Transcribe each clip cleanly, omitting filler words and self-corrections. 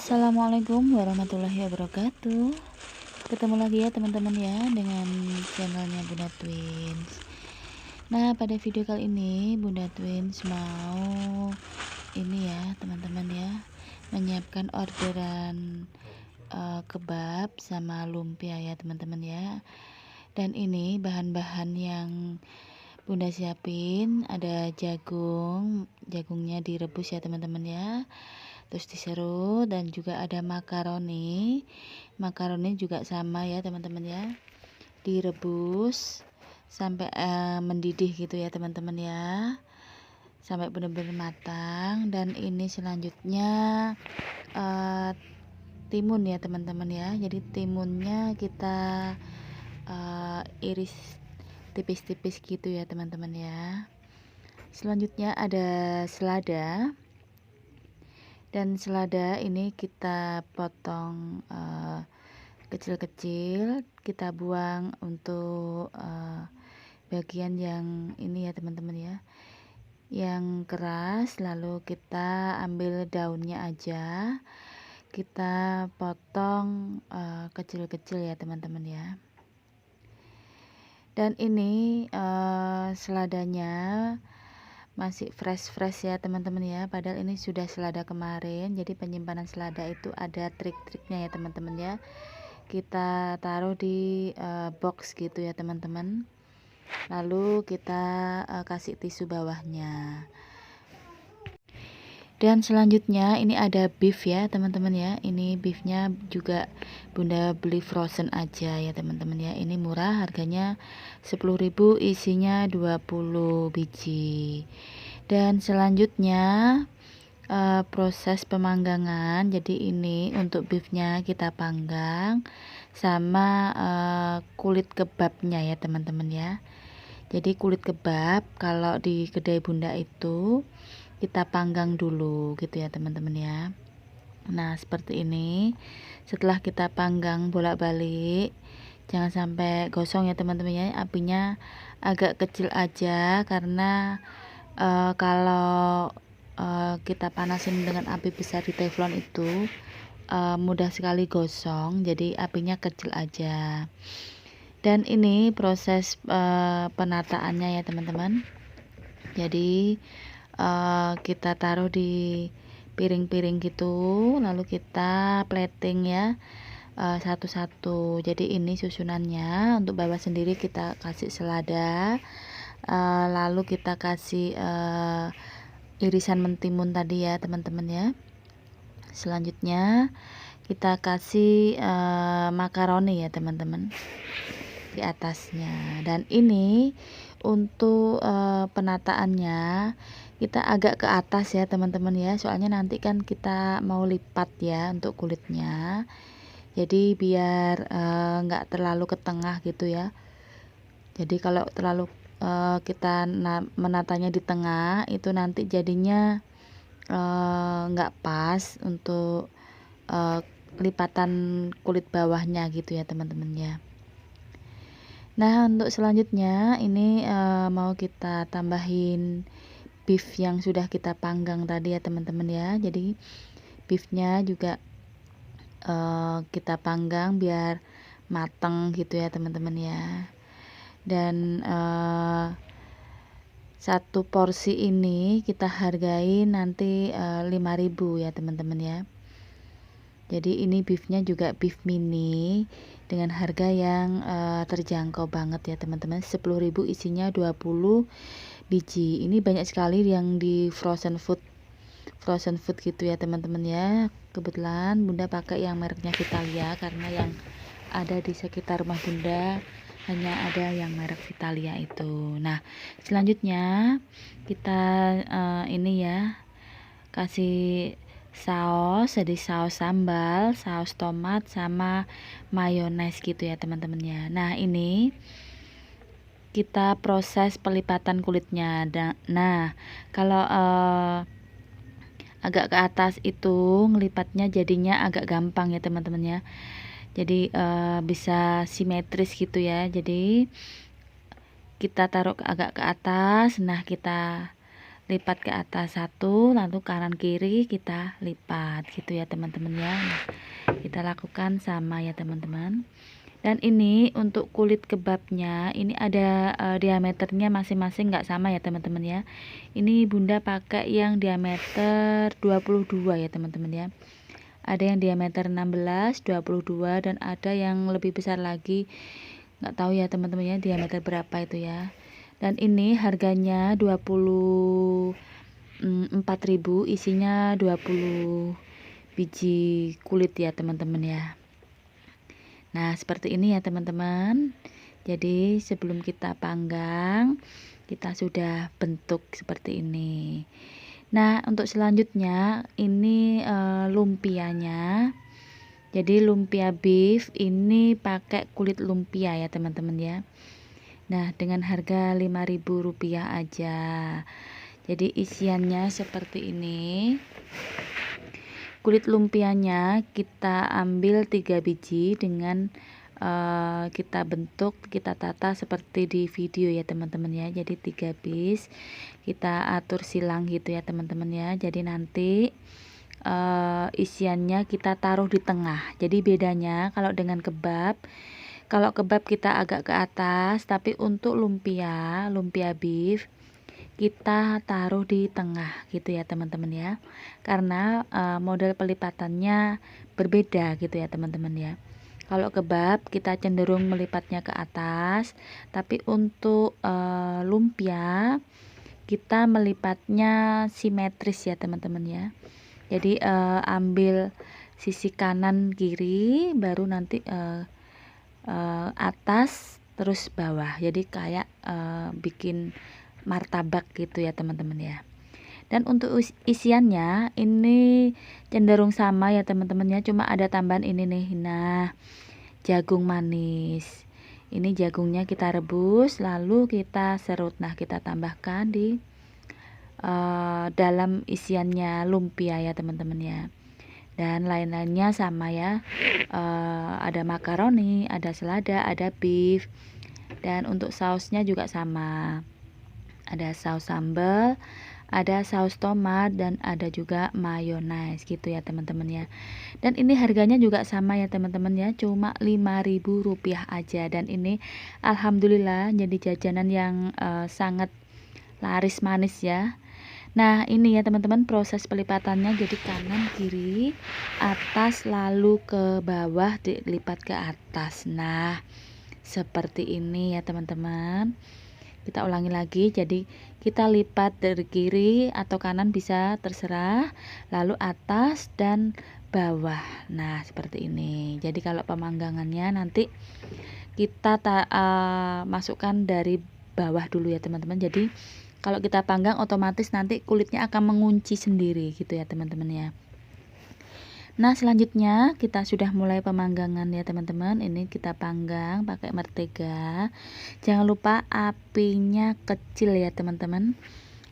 Assalamualaikum warahmatullahi wabarakatuh. Ketemu lagi ya teman-teman ya dengan channelnya Bunda Twins. Nah, pada video kali ini Bunda Twins mau ini ya teman-teman ya, menyiapkan orderan kebab sama lumpia ya teman-teman ya. Dan ini bahan-bahan yang Bunda siapin, ada jagungnya direbus ya teman-teman ya, terus diserut, dan juga ada makaroni juga sama ya teman-teman ya, direbus sampai mendidih gitu ya teman-teman ya, sampai benar-benar matang. Dan ini selanjutnya timun ya teman-teman ya, jadi timunnya kita iris tipis-tipis gitu ya teman-teman ya. Selanjutnya ada selada, dan selada ini kita potong kecil-kecil, kita buang untuk bagian yang ini ya teman-teman ya, yang keras. Lalu kita ambil daunnya aja, kita potong kecil-kecil ya teman-teman ya. Dan ini seladanya masih fresh ya teman-teman ya, padahal ini sudah selada kemarin. Jadi penyimpanan selada itu ada trik-triknya ya teman-teman ya. Kita taruh di box gitu ya teman-teman, lalu kita kasih tisu bawahnya. Dan selanjutnya ini ada beef ya teman-teman ya. Ini beefnya juga Bunda beli frozen aja ya teman-teman ya. Ini murah, harganya 10.000, isinya 20 biji. Dan selanjutnya proses pemanggangan. Jadi ini untuk beefnya kita panggang sama kulit kebabnya ya teman-teman ya. Jadi kulit kebab kalau di kedai Bunda itu kita panggang dulu gitu ya teman-teman ya. Nah seperti ini. Setelah kita panggang bolak-balik, jangan sampai gosong ya teman-teman ya, apinya agak kecil aja, karena kalau kita panasin dengan api besar di teflon itu mudah sekali gosong, jadi apinya kecil aja. Dan ini proses penataannya ya teman-teman. Jadi kita taruh di piring-piring gitu, lalu kita plating ya satu-satu. Jadi ini susunannya. Untuk bawah sendiri kita kasih selada, lalu kita kasih irisan mentimun tadi ya teman-teman ya. Selanjutnya kita kasih makaroni ya teman-teman di atasnya. Dan ini untuk penataannya kita agak ke atas ya teman-teman ya, soalnya nanti kan kita mau lipat ya untuk kulitnya, jadi biar nggak terlalu ke tengah gitu ya. Jadi kalau terlalu kita menatanya di tengah itu nanti jadinya nggak pas untuk lipatan kulit bawahnya gitu ya teman-teman ya. Nah untuk selanjutnya ini mau kita tambahin beef yang sudah kita panggang tadi ya teman-teman ya. Jadi beefnya juga kita panggang biar mateng gitu ya teman-teman ya. Dan satu porsi ini kita hargai nanti 5.000 ya teman-teman ya. Jadi ini beefnya juga beef mini dengan harga yang terjangkau banget ya teman-teman. 10.000, isinya 20 biji. Ini banyak sekali yang di frozen food gitu ya teman-teman ya. Kebetulan Bunda pakai yang mereknya Vitalia, karena yang ada di sekitar rumah Bunda hanya ada yang merek Vitalia itu. Nah selanjutnya kita ini ya kasih saus, jadi saus sambal, saus tomat, sama mayones gitu ya teman-teman ya. Nah ini kita proses pelipatan kulitnya. Nah kalau agak ke atas itu ngelipatnya jadinya agak gampang ya teman-teman ya. Jadi bisa simetris gitu ya. Jadi kita taruh agak ke atas, nah kita lipat ke atas satu, lalu kanan kiri kita lipat gitu ya teman-teman ya. Nah, kita lakukan sama ya teman-teman. Dan ini untuk kulit kebabnya ini ada diameternya masing-masing nggak sama ya teman-teman ya. Ini bunda pakai yang diameter 22 ya teman-teman ya. Ada yang diameter 16, 22, dan ada yang lebih besar lagi, nggak tahu ya teman-teman ya diameter berapa itu ya. Dan ini harganya 24.000, isinya 20 biji kulit ya teman-teman ya. Nah seperti ini ya teman-teman. Jadi sebelum kita panggang, kita sudah bentuk seperti ini. Nah untuk selanjutnya ini lumpianya. Jadi lumpia beef ini pakai kulit lumpia ya teman-teman ya. Nah dengan harga Rp5.000 aja. Jadi isiannya seperti ini. Kulit lumpianya kita ambil 3 biji dengan kita bentuk, kita tata seperti di video ya teman-teman ya. Jadi 3 piece kita atur silang gitu ya teman-teman ya. Jadi nanti isiannya kita taruh di tengah. Jadi bedanya kalau dengan kebab, kalau kebab kita agak ke atas, tapi untuk lumpia beef kita taruh di tengah gitu ya teman-teman ya. Karena model pelipatannya berbeda gitu ya teman-teman ya. Kalau kebab kita cenderung melipatnya ke atas, tapi untuk lumpia kita melipatnya simetris ya teman-teman ya. Jadi ambil sisi kanan kiri, baru nanti atas terus bawah. Jadi kayak bikin martabak gitu ya teman-teman ya. Dan untuk isiannya ini cenderung sama ya teman-teman ya, cuma ada tambahan ini nih. Nah, jagung manis. Ini jagungnya kita rebus lalu kita serut. Nah, kita tambahkan di dalam isiannya lumpia ya teman-teman ya. Dan lain-lainnya sama ya. Ada makaroni, ada selada, ada beef. Dan untuk sausnya juga sama. Ada saus sambal, ada saus tomat, dan ada juga mayones gitu ya teman-teman ya. Dan ini harganya juga sama ya teman-teman ya, cuma Rp5.000 aja. Dan ini alhamdulillah jadi jajanan yang sangat laris manis ya. Nah ini ya teman-teman proses pelipatannya, jadi kanan kiri atas lalu ke bawah dilipat ke atas. Nah seperti ini ya teman-teman. Kita ulangi lagi, jadi kita lipat dari kiri atau kanan bisa terserah, lalu atas dan bawah. Nah seperti ini. Jadi kalau pemanggangannya nanti kita masukkan dari bawah dulu ya teman-teman. Jadi kalau kita panggang otomatis nanti kulitnya akan mengunci sendiri gitu ya teman-teman ya. Nah selanjutnya kita sudah mulai pemanggangan ya teman-teman. Ini kita panggang pakai mentega. Jangan lupa apinya kecil ya teman-teman.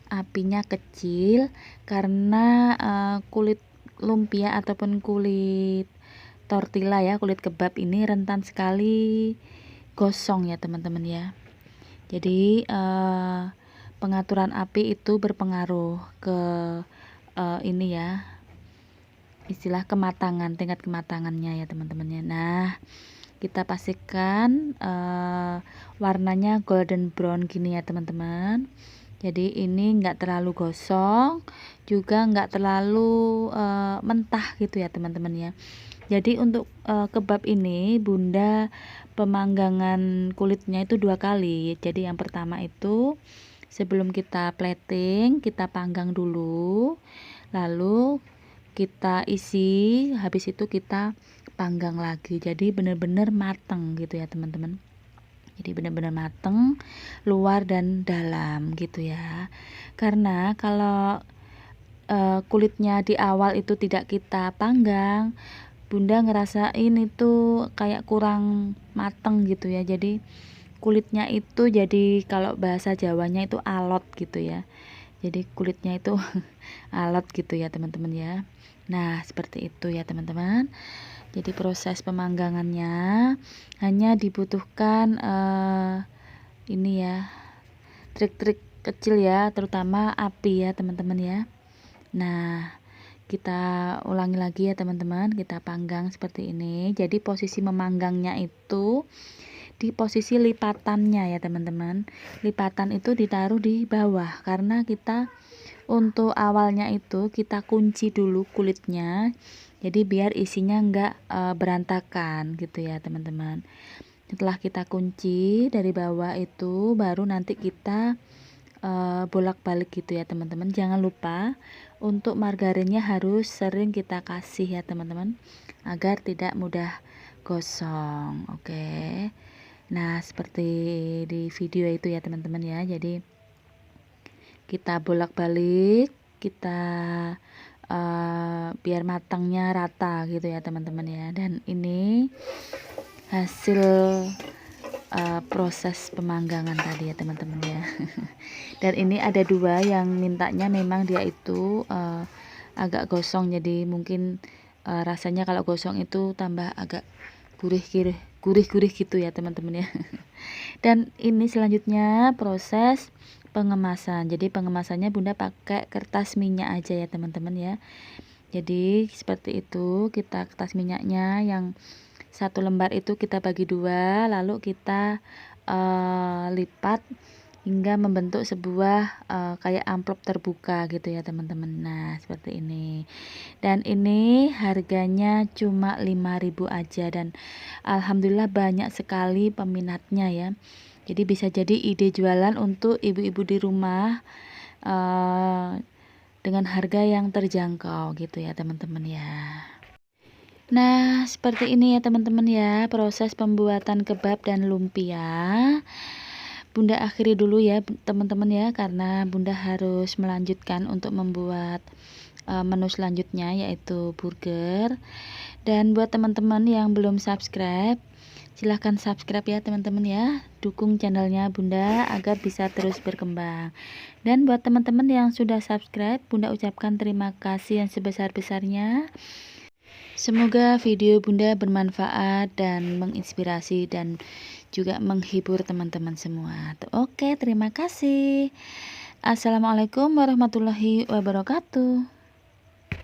Apinya kecil karena kulit lumpia ataupun kulit tortilla ya, kulit kebab ini rentan sekali gosong ya teman-teman ya. Jadi pengaturan api itu berpengaruh ke ini ya, istilah kematangan, tingkat kematangannya ya teman-teman ya. Nah kita pastikan warnanya golden brown gini ya teman-teman. Jadi ini enggak terlalu gosong, juga enggak terlalu mentah gitu ya teman-teman ya. Jadi untuk kebab ini bunda pemanggangan kulitnya itu 2 kali. Jadi yang pertama itu sebelum kita plating kita panggang dulu, lalu kita isi, habis itu kita panggang lagi. Jadi benar-benar mateng gitu ya teman-teman. Jadi benar-benar mateng luar dan dalam gitu ya. Karena kalau kulitnya di awal itu tidak kita panggang, bunda ngerasain itu kayak kurang mateng gitu ya. Jadi kulitnya itu jadi kalau bahasa Jawanya itu alot gitu ya. Jadi kulitnya itu alot gitu ya teman-teman ya. Nah seperti itu ya teman-teman. Jadi proses pemanggangannya hanya dibutuhkan ini ya, trik-trik kecil ya, terutama api ya teman-teman ya. Nah, kita ulangi lagi ya teman-teman, kita panggang seperti ini. Jadi posisi memanggangnya itu di posisi lipatannya ya teman-teman. Lipatan itu ditaruh di bawah karena kita untuk awalnya itu kita kunci dulu kulitnya. Jadi biar isinya enggak berantakan gitu ya teman-teman. Setelah kita kunci dari bawah itu baru nanti kita bolak-balik gitu ya teman-teman. Jangan lupa untuk margarinnya harus sering kita kasih ya teman-teman, agar tidak mudah gosong. Oke. Nah, seperti di video itu ya teman-teman ya. Jadi kita bolak-balik, kita biar matangnya rata gitu ya teman-teman ya. Dan ini hasil proses pemanggangan tadi ya teman-teman ya. Dan ini ada dua yang mintanya memang dia itu agak gosong, jadi mungkin rasanya kalau gosong itu tambah agak gurih-gurih gitu ya teman-teman ya. Dan ini selanjutnya proses pengemasan. Jadi pengemasannya bunda pakai kertas minyak aja ya teman-teman ya. Jadi seperti itu, kita kertas minyaknya yang satu lembar itu kita bagi dua, lalu kita lipat hingga membentuk sebuah kayak amplop terbuka gitu ya teman-teman. Nah seperti ini, dan ini harganya cuma 5.000 aja, dan alhamdulillah banyak sekali peminatnya ya. Jadi bisa jadi ide jualan untuk ibu-ibu di rumah dengan harga yang terjangkau gitu ya teman-teman ya. Nah seperti ini ya teman-teman ya proses pembuatan kebab dan lumpia. Bunda akhiri dulu ya teman-teman ya, karena bunda harus melanjutkan untuk membuat menu selanjutnya yaitu burger. Dan buat teman-teman yang belum subscribe, silahkan subscribe ya teman-teman ya, dukung channelnya bunda agar bisa terus berkembang. Dan buat teman-teman yang sudah subscribe, bunda ucapkan terima kasih yang sebesar-besarnya. Semoga video bunda bermanfaat dan menginspirasi dan juga menghibur teman-teman semua. Oke, terima kasih. Assalamualaikum warahmatullahi wabarakatuh.